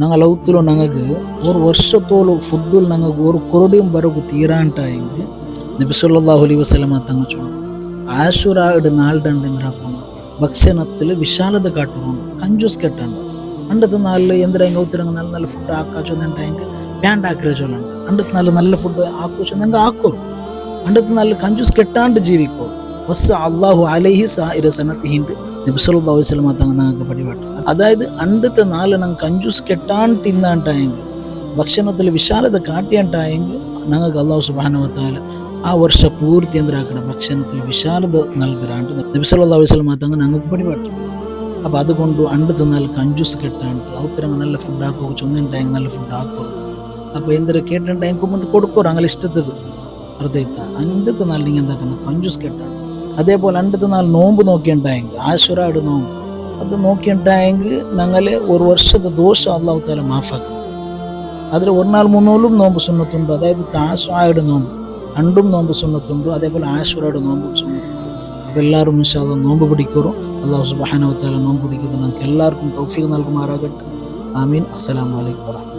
ഞങ്ങൾ ഔത്തിലോ ഞങ്ങൾക്ക് ഒരു വർഷത്തോളം ഫുഡിൽ ഞങ്ങൾക്ക് ഒരു കൊറടിയും വരക്ക് തീരാണ്ടായെങ്കിൽ നബി സല്ലല്ലാഹു അലൈഹി വസല്ലമ തങ്ങൾ ചൊല്ലും ആശുറായുടെ നാളുണ്ട് എന്തിനാക്കണം ഭക്ഷണത്തിൽ വിശാലത കാട്ടുകൊണ്ട് കഞ്ചൂസ് കെട്ടണ്ട അണ്ടത്തെ നാളിൽ എന്തിനാ ഔത്തിരങ്ങ നല്ല നല്ല ഫുഡ് ആക്കാച്ചൊന്നുണ്ടായെങ്കിൽ വേണ്ട ആക്കിയ ചൊല്ലുണ്ട് അണ്ടത്തെ നാല് നല്ല ഫുഡ് ആക്കുവെച്ചെന്നെങ്കിൽ ആക്കോളൂ അണ്ടത്തെ നാല് കഞ്ചൂസ് കെട്ടാണ്ട് ജീവിക്കോ വസ്സ അള്ളാഹു അലൈഹി സായിര സനത്തിഹിൻ്റെ നബി സല്ലല്ലാഹു അലൈഹി വസല്ലമ തങ്ങൾ ഞങ്ങൾക്ക് പടിപാട്ട്. അതായത് അണ്ടത്തെ നാല് ഞങ്ങൾ കഞ്ചൂസ് കെട്ടാണ്ട് തിന്നാണ്ടായെങ്കിൽ ഭക്ഷണത്തിൽ വിശാലത കാട്ടിയാണ്ടായെങ്കിൽ ഞങ്ങൾക്ക് അള്ളാഹു സുബ്ഹാനഹു വ തആല ആ വർഷ പൂർത്തി എന്തിനാക്കണ ഭക്ഷണത്തിൽ വിശാലത നൽകുരാണ്ട് നബി സല്ലല്ലാഹു അലൈഹി വസല്ലമ തങ്ങൾ ഞങ്ങൾക്ക് പടിപാട്ട്. അപ്പോൾ അതുകൊണ്ട് അണ്ടത്തെ നാല് കഞ്ചൂസ് കെട്ടാണ്ട് ഔത്തരങ്ങ നല്ല ഫുഡ് ആക്കുക ചൊന്നുണ്ടായെങ്കിൽ നല്ല ഫുഡ് ആക്കുക. അപ്പോൾ എന്തൊരു കേട്ടിട്ടുണ്ടെങ്കിൽ മുമ്പ് കൊടുക്കോറ് അങ്ങനെ ഇഷ്ടത്തത് അർദ്ധത്ത അണ്ടത്തെ നാല് നിങ്ങൾ എന്താക്കണം കഞ്ചൂസ് കെട്ടാണ്. അതേപോലെ അണ്ടത്തെ നാല് നോമ്പ് നോക്കിയുണ്ടായെങ്കിൽ ആശുറാട് നോമ്പ് അത് നോക്കിയുണ്ടായെങ്കിൽ ഞങ്ങൾ ഒരു വർഷത്തെ ദോഷം അല്ലാഹു തആല മാഫാക്കും. അതിൽ ഒരു നാൾ മൂന്നോളും നോമ്പ് സുന്നത്തുണ്ട്. അതായത് താസ്വായുടെ നോമ്പ് അണ്ടും നോമ്പ് സുന്നത്തുണ്ട്. അതേപോലെ ആശുറായുടെ നോമ്പും സുന്നത്തുണ്ട്. അപ്പോൾ എല്ലാവരും ഇൻഷാ അല്ലാഹ് നോമ്പ് പിടിക്കുറോ അല്ലാഹു സുബ്ഹാനഹു വ തആല നോമ്പ് പിടിക്കുക നമുക്ക് എല്ലാവർക്കും തൗഫീഖ് നൽകുമാറാകട്ടെ. ആമീൻ. അസ്സലാമു അലൈക്കും വറഹ്മത്തുള്ളാഹി.